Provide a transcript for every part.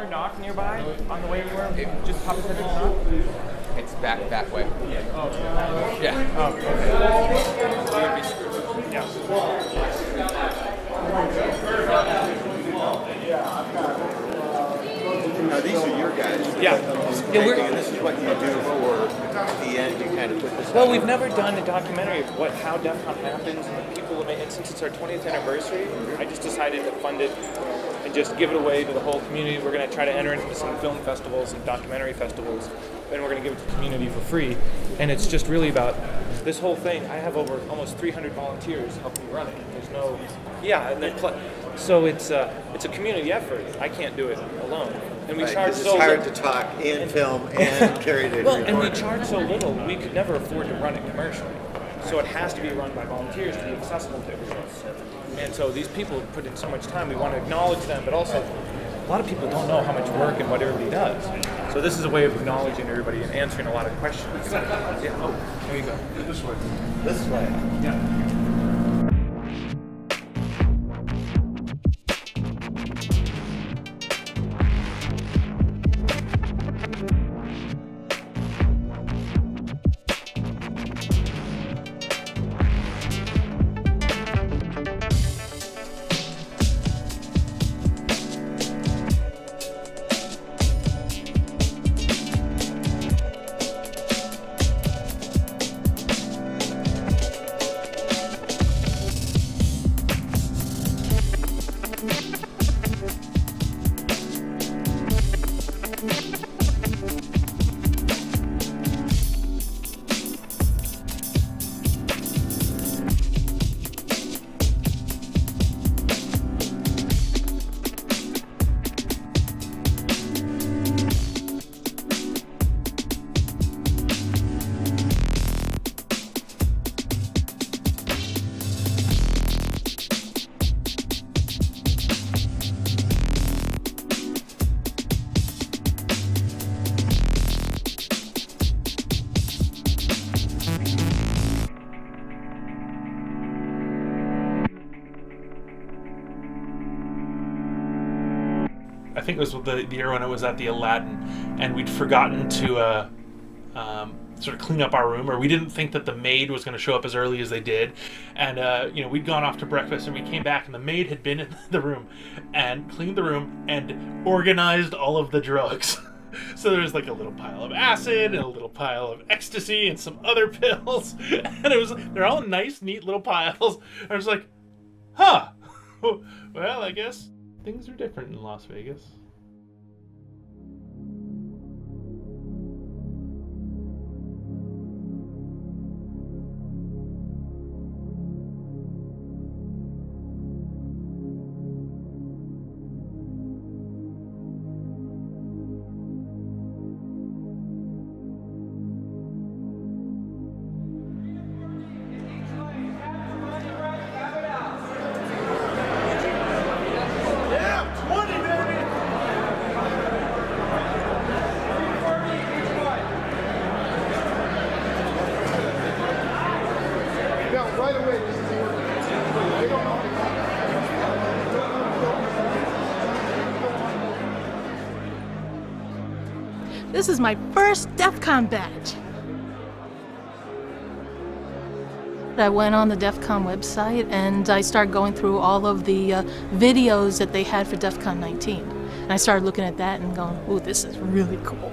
smaller dock nearby on the way anywhere? Just pop a head in the dock? It's that way. Oh, Yeah. oh, okay. Yeah. Now these are your guys. Yeah. And this is what you do for the end. You kind of put this. Well, we've never done a documentary of how Defcon happens and people, and since it's our 20th anniversary, I just decided to fund it and just give it away to the whole community. We're going to try to enter into some film festivals and documentary festivals, and we're going to give it to the community for free. And it's just really about this whole thing. I have over almost 300 volunteers helping me run it. There's no, and then so it's a community effort. I can't do it alone. And we charge so little. It's hard to talk and film and carry it. Well, and we charge so little, we could never afford to run it commercially. So it has to be run by volunteers to be accessible to everyone. And so these people put in so much time. We want to acknowledge them, but also a lot of people don't know how much work and what everybody does. So this is a way of acknowledging everybody and answering a lot of questions. Yeah. Oh, here you go. This way. This way. Yeah. I think it was the year when it was at the Aladdin, and we'd forgotten to sort of clean up our room, or we didn't think that the maid was going to show up as early as they did, and we'd gone off to breakfast, and we came back, and the maid had been in the room and cleaned the room and organized all of the drugs. So there's like a little pile of acid and a little pile of ecstasy and some other pills, and they're all nice, neat little piles. I was like, huh, well, I guess things are different in Las Vegas. This is my first Defcon badge. I went on the Defcon website and I started going through all of the videos that they had for Defcon 19. And I started looking at that and going, ooh, this is really cool.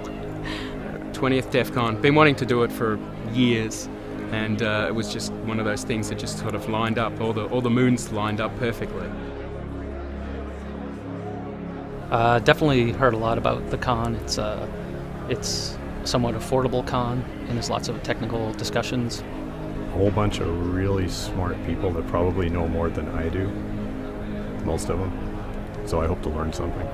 20th Defcon. Been wanting to do it for years, and it was just one of those things that just sort of lined up. All the moons lined up perfectly. Definitely heard a lot about the con. It's somewhat affordable con, and there's lots of technical discussions. A whole bunch of really smart people that probably know more than I do, most of them. So I hope to learn something.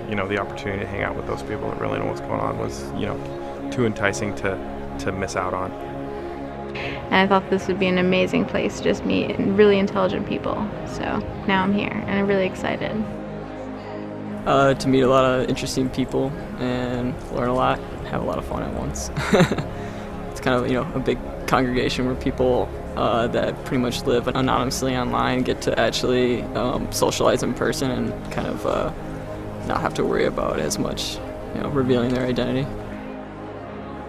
You know, the opportunity to hang out with those people that really know what's going on was, you know, too enticing to miss out on. And I thought this would be an amazing place to just meet really intelligent people. So now I'm here, and I'm really excited. To meet a lot of interesting people and learn a lot, have a lot of fun at once. It's kind of, you know, a big congregation where people that pretty much live anonymously online get to actually socialize in person and kind of not have to worry about as much, revealing their identity.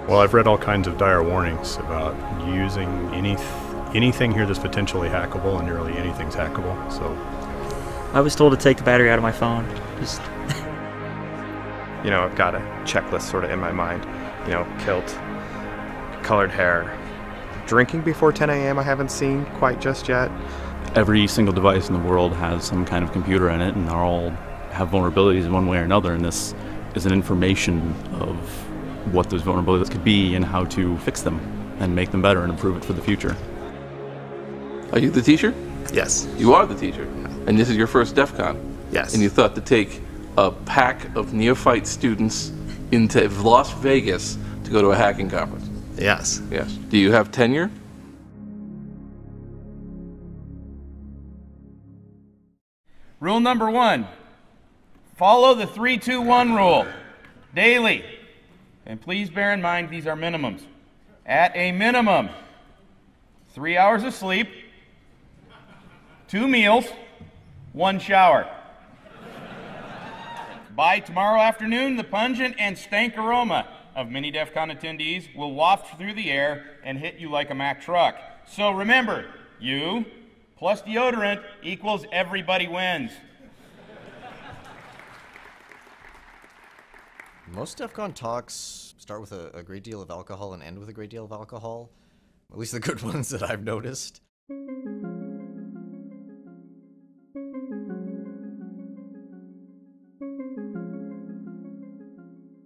Well, I've read all kinds of dire warnings about using anything here that's potentially hackable, and nearly anything's hackable, so... I was told to take the battery out of my phone. Just... I've got a checklist sort of in my mind. Kilt, colored hair. Drinking before 10 a.m. I haven't seen quite just yet. Every single device in the world has some kind of computer in it, and they all have vulnerabilities in one way or another, and this is an information of what those vulnerabilities could be and how to fix them and make them better and improve it for the future. Are you the teacher? Yes. You are the teacher. And this is your first Defcon? Yes. And you thought to take a pack of neophyte students into Las Vegas to go to a hacking conference? Yes. Yes. Do you have tenure? Rule number 1, follow the 3-2-1 rule daily. And please bear in mind these are minimums. At a minimum, 3 hours of sleep, 2 meals, 1 shower. By tomorrow afternoon, the pungent and stank aroma of many DEF CON attendees will waft through the air and hit you like a Mack truck. So remember, you plus deodorant equals everybody wins. Most DEF CON talks start with a great deal of alcohol and end with a great deal of alcohol. At least the good ones that I've noticed.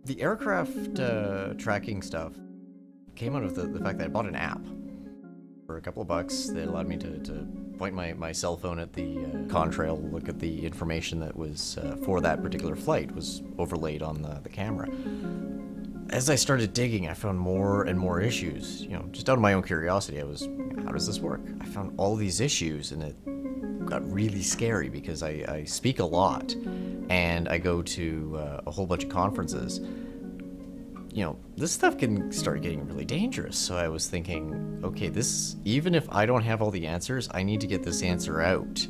The aircraft tracking stuff came out of the fact that I bought an app for a couple of bucks that allowed me to point my cell phone at the contrail, look at the information that was for that particular flight was overlaid on the camera. As I started digging, I found more and more issues. Just out of my own curiosity, I was, how does this work? I found all these issues, and it got really scary because I speak a lot, and I go to a whole bunch of conferences. This stuff can start getting really dangerous. So I was thinking, okay, even if I don't have all the answers, I need to get this answer out.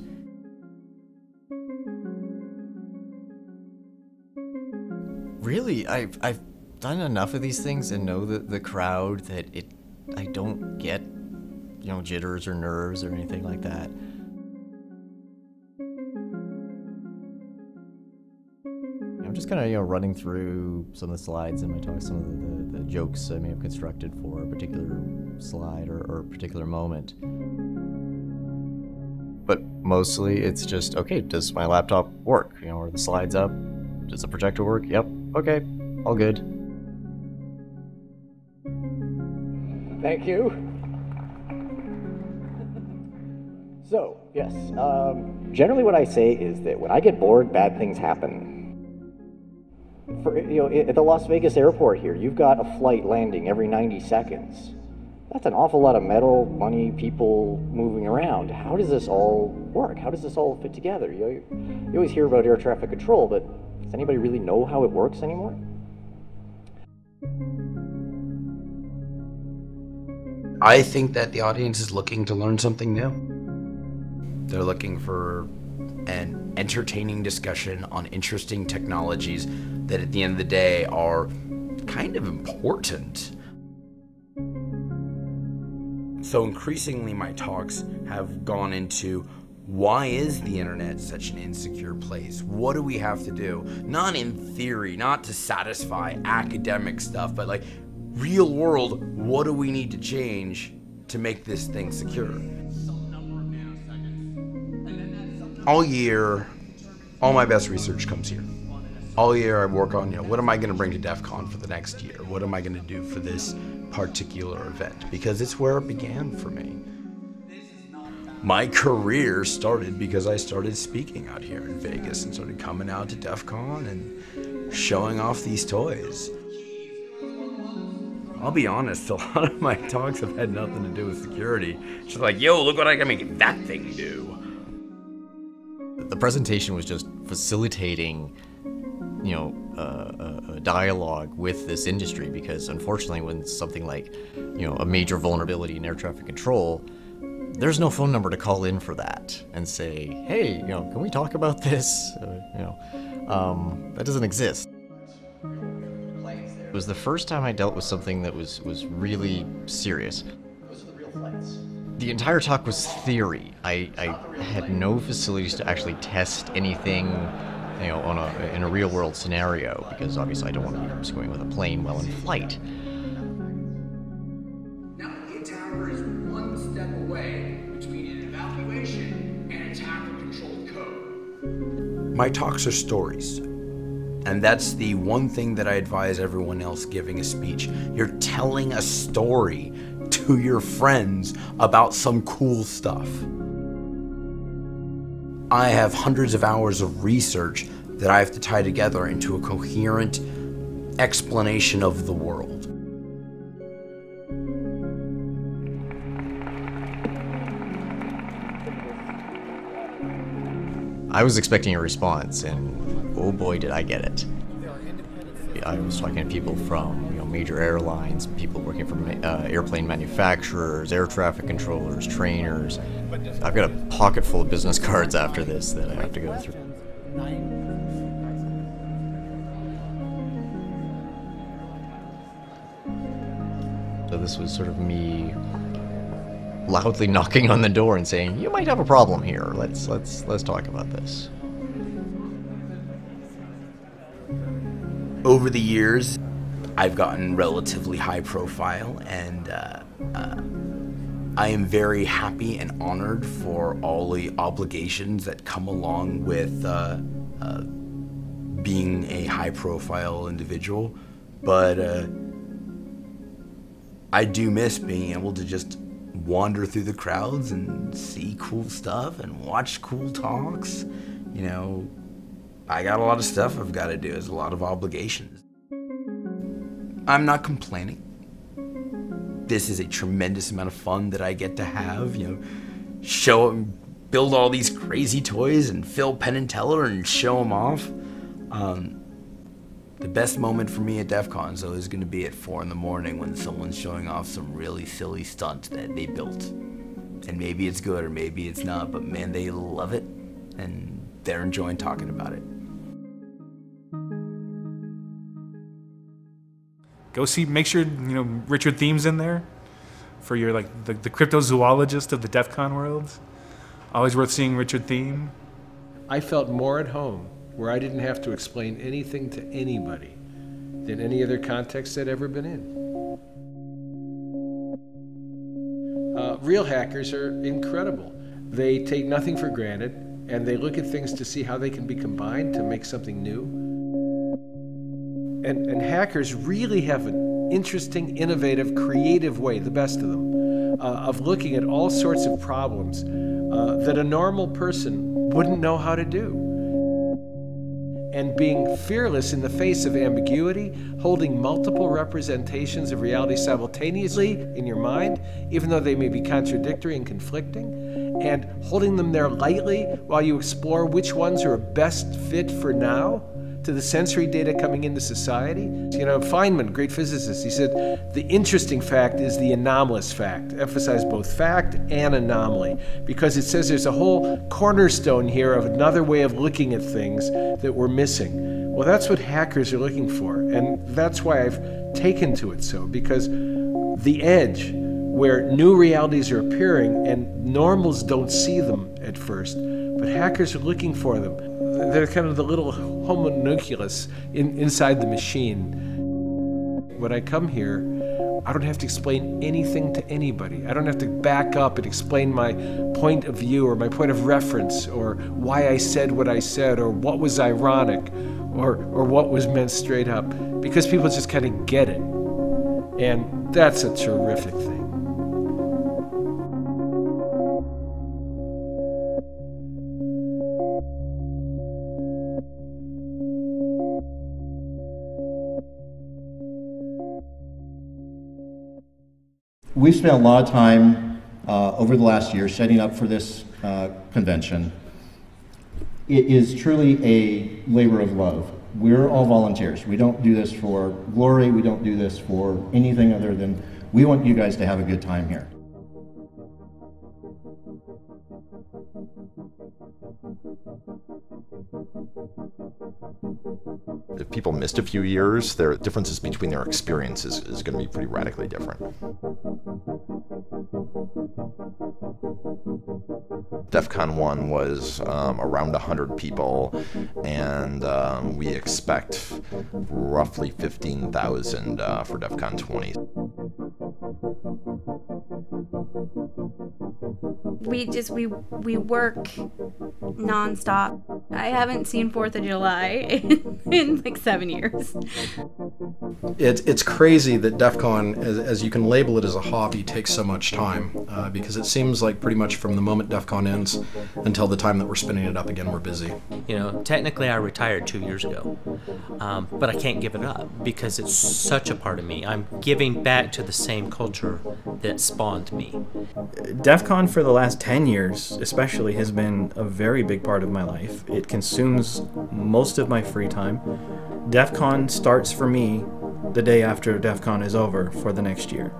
Really, I've done enough of these things and know that the crowd that I don't get, jitters or nerves or anything like that. I'm just kind of, running through some of the slides in my talk, some of the jokes I may have constructed for a particular slide or a particular moment. But mostly it's just, okay, does my laptop work? Are the slides up? Does the projector work? Yep. Okay. All good. Thank you. So, yes, generally what I say is that when I get bored, bad things happen. At the Las Vegas airport here, you've got a flight landing every 90 seconds. That's an awful lot of metal, money, people moving around. How does this all work? How does this all fit together? You always hear about air traffic control, but does anybody really know how it works anymore? I think that the audience is looking to learn something new. They're looking for an entertaining discussion on interesting technologies that at the end of the day are kind of important. So increasingly my talks have gone into, why is the internet such an insecure place? What do we have to do? Not in theory, not to satisfy academic stuff, but like real world, what do we need to change to make this thing secure? All year, all my best research comes here. All year I work on, what am I going to bring to DEF CON for the next year? What am I going to do for this particular event? Because it's where it began for me. My career started because I started speaking out here in Vegas and started coming out to DEF CON and showing off these toys. I'll be honest, a lot of my talks have had nothing to do with security. It's just like, yo, look what I can make that thing do. The presentation was just facilitating, a dialogue with this industry, because unfortunately when something like, a major vulnerability in air traffic control, there's no phone number to call in for that and say, hey, can we talk about this? That doesn't exist. It was the first time I dealt with something that was really serious. Those are the real flights. The entire talk was theory. I had no facilities to actually test anything, you know, in a real world scenario, because obviously I don't want to be screwing with a plane while in flight. Now the tower is one step away between an evacuation and a tower-controlled code. My talks are stories. And that's the one thing that I advise everyone else giving a speech. You're telling a story to your friends about some cool stuff. I have hundreds of hours of research that I have to tie together into a coherent explanation of the world. I was expecting a response, and oh boy did I get it. I was talking to people from, you know, major airlines, people working for airplane manufacturers, air traffic controllers, trainers. I've got a pocket full of business cards after this that I have to go through. So this was sort of me loudly knocking on the door and saying, "You might have a problem here. Let's talk about this." Over the years, I've gotten relatively high profile, and I am very happy and honored for all the obligations that come along with being a high profile individual. But I do miss being able to just wander through the crowds and see cool stuff and watch cool talks. You know, I got a lot of stuff I've got to do. There's a lot of obligations. I'm not complaining. This is a tremendous amount of fun that I get to have, you know, build all these crazy toys and fill Penn and Teller and show them off. The best moment for me at Defcon is always going to be at 4 in the morning when someone's showing off some really silly stunt that they built. And maybe it's good or maybe it's not, but man, they love it and they're enjoying talking about it. Go see, make sure, you know, Richard Thiem's in there for your, like, the cryptozoologist of the Defcon world. Always worth seeing Richard Thiem. I felt more at home where I didn't have to explain anything to anybody than any other context I'd ever been in. Real hackers are incredible. They take nothing for granted, and they look at things to see how they can be combined to make something new. And hackers really have an interesting, innovative, creative way, the best of them, of looking at all sorts of problems that a normal person wouldn't know how to do. And being fearless in the face of ambiguity, holding multiple representations of reality simultaneously in your mind, even though they may be contradictory and conflicting, and holding them there lightly while you explore which ones are a best fit for now to the sensory data coming into society. You know, Feynman, great physicist, he said, the interesting fact is the anomalous fact. Emphasize both fact and anomaly, because it says there's a whole cornerstone here of another way of looking at things that we're missing. Well, that's what hackers are looking for, and that's why I've taken to it so, because the edge where new realities are appearing and normals don't see them at first, but hackers are looking for them. They're kind of the little homunculus inside the machine. When I come here, I don't have to explain anything to anybody. I don't have to back up and explain my point of view or my point of reference or why I said what I said or what was ironic or what was meant straight up, because people just kind of get it. And that's a terrific thing. We've spent a lot of time over the last year setting up for this convention. It is truly a labor of love. We're all volunteers. We don't do this for glory. We don't do this for anything other than we want you guys to have a good time here. If people missed a few years, their differences between their experiences is going to be pretty radically different. Defcon 1 was around 100 people, and we expect roughly 15,000 for Defcon 20. We work nonstop. I haven't seen 4th of July in like 7 years. It's crazy that DEFCON, as you can label it as a hobby, takes so much time because it seems like pretty much from the moment DEFCON ends until the time that we're spinning it up again, we're busy. You know, technically I retired 2 years ago, but I can't give it up because it's such a part of me. I'm giving back to the same culture that spawned me. DEFCON for the last 10 years especially has been a very big part of my life. It consumes most of my free time. DEFCON starts for me the day after DEFCON is over for the next year.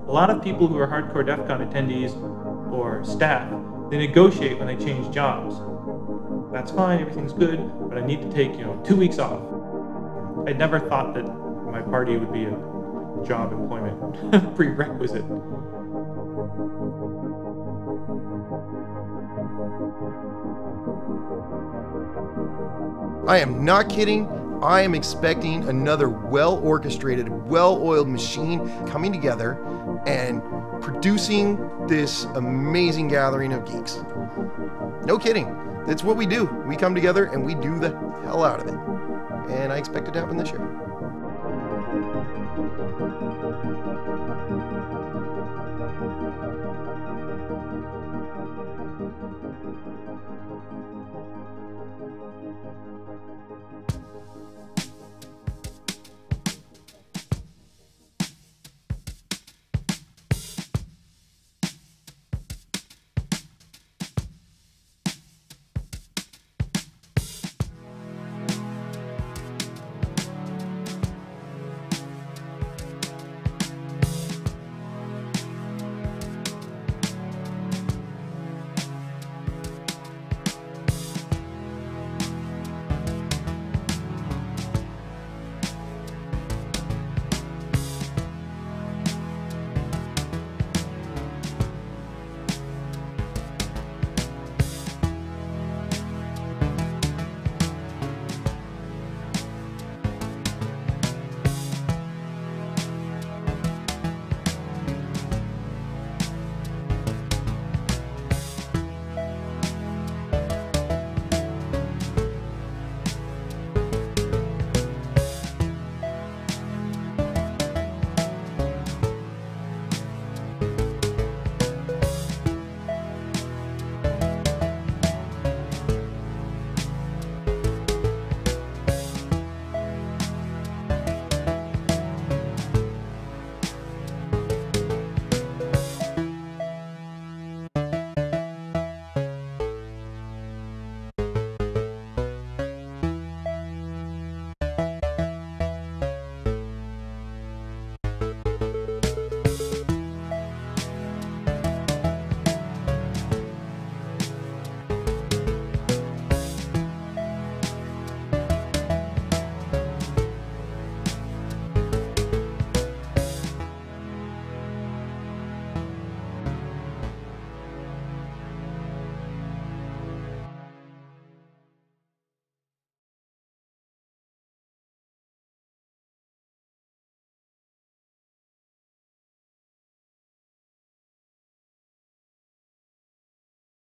A lot of people who are hardcore DEFCON attendees or staff, they negotiate when they change jobs. That's fine, everything's good, but I need to take, 2 weeks off. I never thought that my party would be a job employment prerequisite. I am not kidding. I am expecting another well-orchestrated, well-oiled machine coming together and producing this amazing gathering of geeks. No kidding. That's what we do. We come together and we do the hell out of it. And I expect it to happen this year.